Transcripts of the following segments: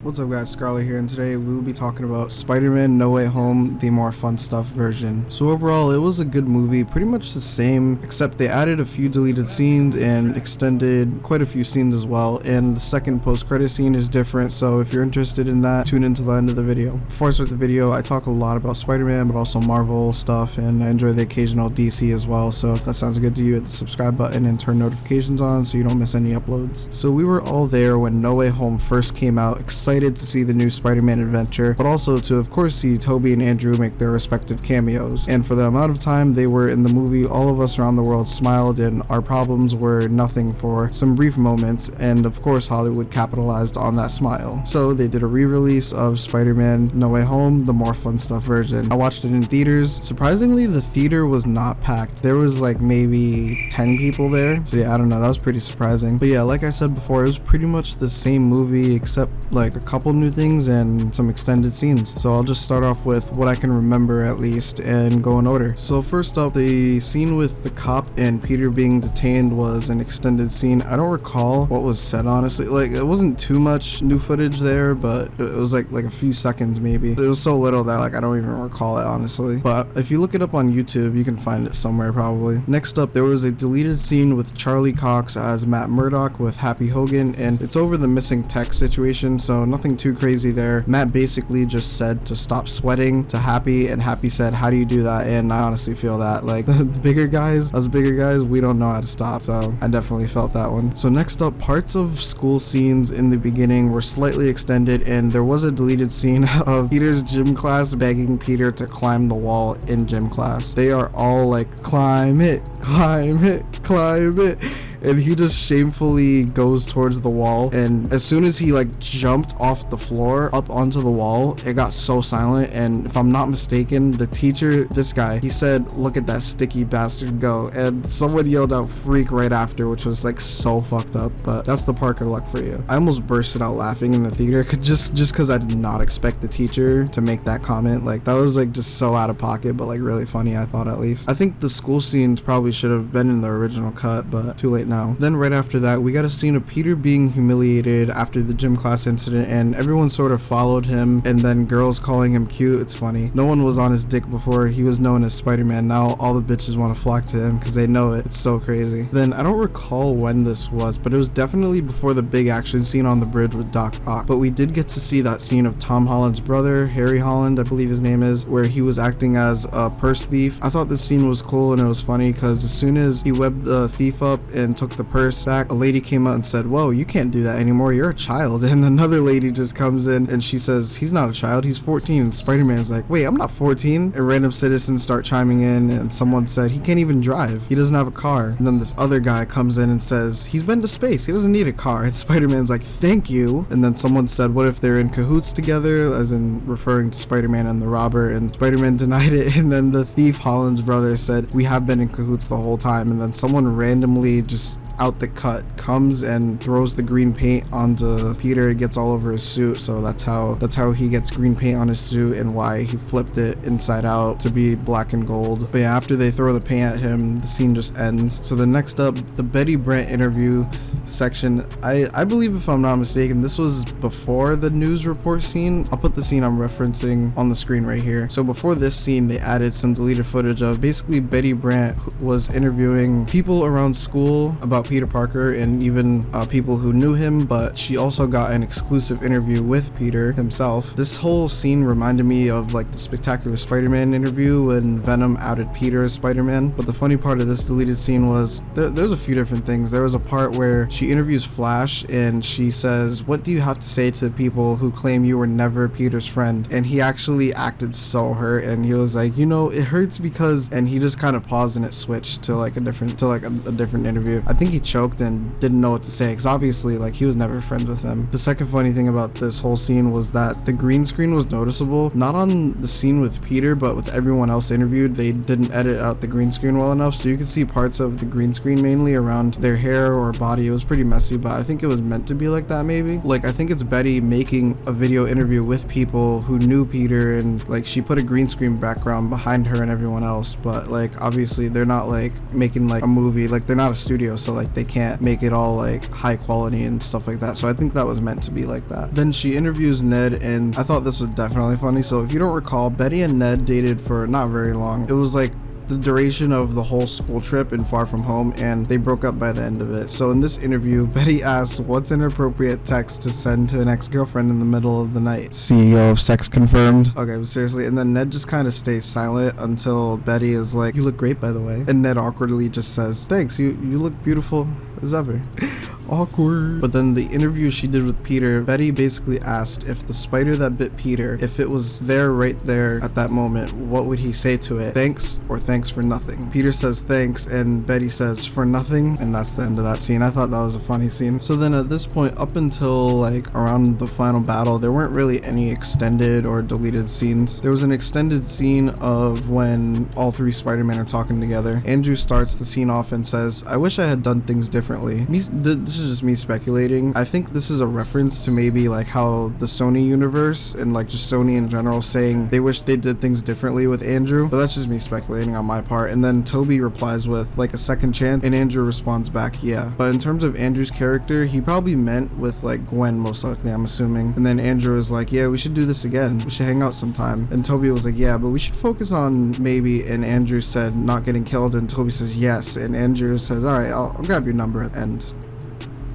What's up guys, Scarlet here, and today we will be talking about Spider-Man No Way Home, the more fun stuff version. So overall, it was a good movie, pretty much the same, except they added a few deleted scenes and extended quite a few scenes as well, and the second post-credit scene is different, so if you're interested in that, tune into the end of the video. Before I start the video, I talk a lot about Spider-Man, but also Marvel stuff, and I enjoy the occasional DC as well, so if that sounds good to you, hit the subscribe button and turn notifications on so you don't miss any uploads. So we were all there when No Way Home first came out, excited to see the new Spider-Man adventure, but also to of course see Tobey and Andrew make their respective cameos. And for the amount of time they were in the movie, all of us around the world smiled and our problems were nothing for some brief moments, and of course Hollywood capitalized on that smile. So they did a re-release of Spider-Man No Way Home, the more fun stuff version. I watched it in theaters. Surprisingly, the theater was not packed. There was like maybe 10 people there, so yeah, I don't know, that was pretty surprising. But yeah, like I said before, it was pretty much the same movie except like a couple new things and some extended scenes. So I'll just start off with what I can remember at least and go in order. So first up, the scene with the cop and Peter being detained was an extended scene. I don't recall what was said, honestly. Like, it wasn't too much new footage there, but it was like a few seconds maybe. It was so little that like I don't even recall it, honestly. But if you look it up on YouTube, you can find it somewhere probably. Next up, there was a deleted scene with Charlie Cox as Matt Murdock with Happy Hogan, and it's over the missing tech situation, so nothing too crazy there. Matt basically just said to stop sweating to Happy, and Happy said, how do you do that? And I honestly feel that like the bigger guys, us bigger guys, we don't know how to stop, so I definitely felt that one. So next up, parts of school scenes in the beginning were slightly extended, and there was a deleted scene of Peter's gym class begging Peter to climb the wall in gym class. They are all like, climb it, climb it, climb it. And he just shamefully goes towards the wall, and as soon as he like jumped off the floor up onto the wall, it got so silent. And if I'm not mistaken, the teacher, this guy, he said, look at that sticky bastard go, and someone yelled out freak right after, which was like so fucked up. But that's the Parker luck for you. I almost bursted out laughing in the theater just because I did not expect the teacher to make that comment. Like, that was like just so out of pocket, but like really funny, I thought. At least I think the school scenes probably should have been in the original cut, but too late now. Then right after that, we got a scene of Peter being humiliated after the gym class incident, and everyone sort of followed him, and then girls calling him cute. It's funny. No one was on his dick before he was known as Spider-Man. Now all the bitches want to flock to him because they know it. It's so crazy. Then I don't recall when this was, but it was definitely before the big action scene on the bridge with Doc Ock. But we did get to see that scene of Tom Holland's brother, Harry Holland, I believe his name is, where he was acting as a purse thief. I thought this scene was cool, and it was funny because as soon as he webbed the thief up and took the purse back, a lady came out and said, whoa, you can't do that anymore, you're a child. And another lady just comes in and she says, he's not a child, he's 14. And Spider-Man's like, wait, I'm not 14. And random citizens start chiming in, and someone said, he can't even drive, he doesn't have a car. And then this other guy comes in and says, he's been to space, he doesn't need a car. And Spider-Man's like, thank you. And then someone said, what if they're in cahoots together, as in referring to Spider-Man and the robber, and Spider-Man denied it. And then the thief, Holland's brother, said, we have been in cahoots the whole time. And then someone randomly just out the cut comes and throws the green paint onto Peter. It gets all over his suit, so that's how he gets green paint on his suit and why he flipped it inside out to be black and gold. But yeah, after they throw the paint at him, the scene just ends. So the next up, the Betty Brant interview section. I believe, if I'm not mistaken, this was before the news report scene. I'll put the scene I'm referencing on the screen right here. So before this scene, they added some deleted footage of basically Betty Brant was interviewing people around school about Peter Parker, and even people who knew him, but she also got an exclusive interview with Peter himself. This whole scene reminded me of like the Spectacular Spider-Man interview when Venom outed Peter as Spider-Man. But the funny part of this deleted scene was there's a few different things. There was a part where she interviews Flash and she says, what do you have to say to people who claim you were never Peter's friend? And he actually acted so hurt, and he was like, you know, it hurts because, and he just kind of paused and it switched to like a different interview. I think he choked and didn't know what to say because obviously like he was never friends with him. The second funny thing about this whole scene was that the green screen was noticeable, not on the scene with Peter, but with everyone else interviewed. They didn't edit out the green screen well enough, so you could see parts of the green screen mainly around their hair or body. It was pretty messy, but I think it was meant to be like that maybe. Like, I think it's Betty making a video interview with people who knew Peter, and like she put a green screen background behind her and everyone else, but like obviously they're not like making like a movie, like they're not a studio, so like they can't make it all like high quality and stuff like that. So I think that was meant to be like that. Then she interviews Ned, and I thought this was definitely funny. So if you don't recall, Betty and Ned dated for not very long. It was like the duration of the whole school trip in Far From Home, and they broke up by the end of it. So in this interview, Betty asks what's an appropriate text to send to an ex-girlfriend in the middle of the night. CEO of sex confirmed. Okay, but seriously. And then Ned just kind of stays silent until Betty is like, you look great, by the way. And Ned awkwardly just says, thanks, you look beautiful as ever. Awkward. But then the interview she did with Peter, Betty basically asked if the spider that bit Peter, if it was there right there at that moment, what would he say to it? Thanks or thanks for nothing? Peter says thanks, and Betty says for nothing, and that's the end of that scene. I thought that was a funny scene. So then at this point, up until like around the final battle, there weren't really any extended or deleted scenes. There was an extended scene of when all three Spider-Men are talking together. Andrew starts the scene off and says, I wish I had done things differently. This is just me speculating. I think this is a reference to maybe like how the Sony universe and like just Sony in general saying they wish they did things differently with Andrew, but that's just me speculating on my part. And then Toby replies with like a second chance, and Andrew responds back, yeah. But in terms of Andrew's character, he probably meant with like Gwen, most likely, I'm assuming. And then Andrew was like, yeah, we should do this again, we should hang out sometime. And Toby was like, yeah, but we should focus on maybe, and Andrew said not getting killed, and Toby says yes, and Andrew says, all right, I'll grab your number at the end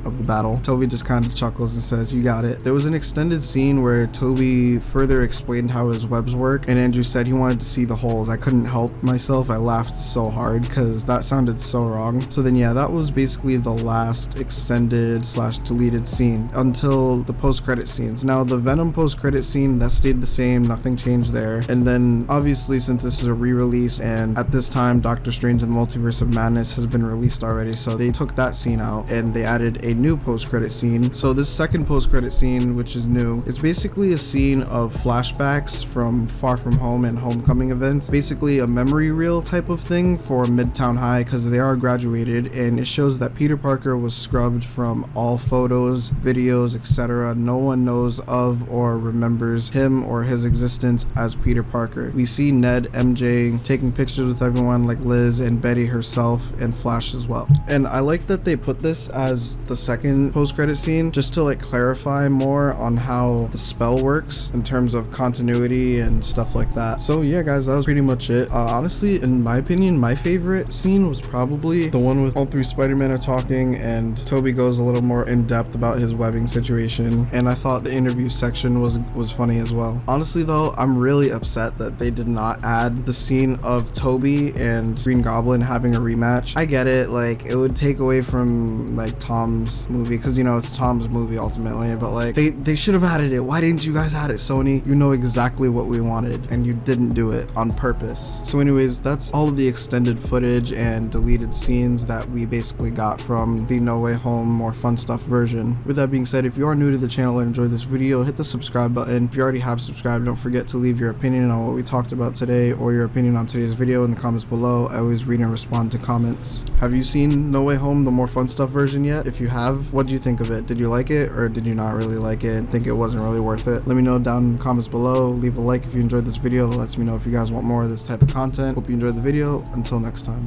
of the battle. Toby just kind of chuckles and says, you got it. There was an extended scene where Toby further explained how his webs work, and Andrew said he wanted to see the holes. I couldn't help myself. I laughed so hard because that sounded so wrong. So then yeah, that was basically the last extended / deleted scene until the post-credit scenes. Now the Venom post-credit scene, that stayed the same, nothing changed there. And then obviously, since this is a re-release, and at this time Doctor Strange and the Multiverse of Madness has been released already, so they took that scene out and they added a new post-credit scene. So this second post-credit scene, which is new, is basically a scene of flashbacks from Far From Home and Homecoming events, basically a memory reel type of thing for Midtown High, because they are graduated, and it shows that Peter Parker was scrubbed from all photos, videos, etc. No one knows of or remembers him or his existence as Peter Parker. We see Ned, MJ taking pictures with everyone like Liz and Betty herself, and Flash as well. And I like that they put this as the second post-credit scene, just to like clarify more on how the spell works in terms of continuity and stuff like that. So yeah guys, that was pretty much it. Honestly, in my opinion, my favorite scene was probably the one with all three Spider-Men are talking and Toby goes a little more in depth about his webbing situation, and I thought the interview section was funny as well. Honestly though, I'm really upset that they did not add the scene of Toby and Green Goblin having a rematch. I get it, like it would take away from like Tom's movie, because you know it's Tom's movie ultimately, but like they should have added it. Why didn't you guys add it, Sony? You know exactly what we wanted and you didn't do it on purpose. So anyways, that's all of the extended footage and deleted scenes that we basically got from the No Way Home More Fun Stuff version. With that being said, if you are new to the channel and enjoyed this video, hit the subscribe button. If you already have subscribed, don't forget to leave your opinion on what we talked about today or your opinion on today's video in the comments below. I always read and respond to comments. Have you seen No Way Home, the More Fun Stuff version yet? If you have, what do you think of it? Did you like it, or did you not really like it and think it wasn't really worth it? Let me know down in the comments below. Leave a like if you enjoyed this video. That lets me know if you guys want more of this type of content. Hope you enjoyed the video. Until next time.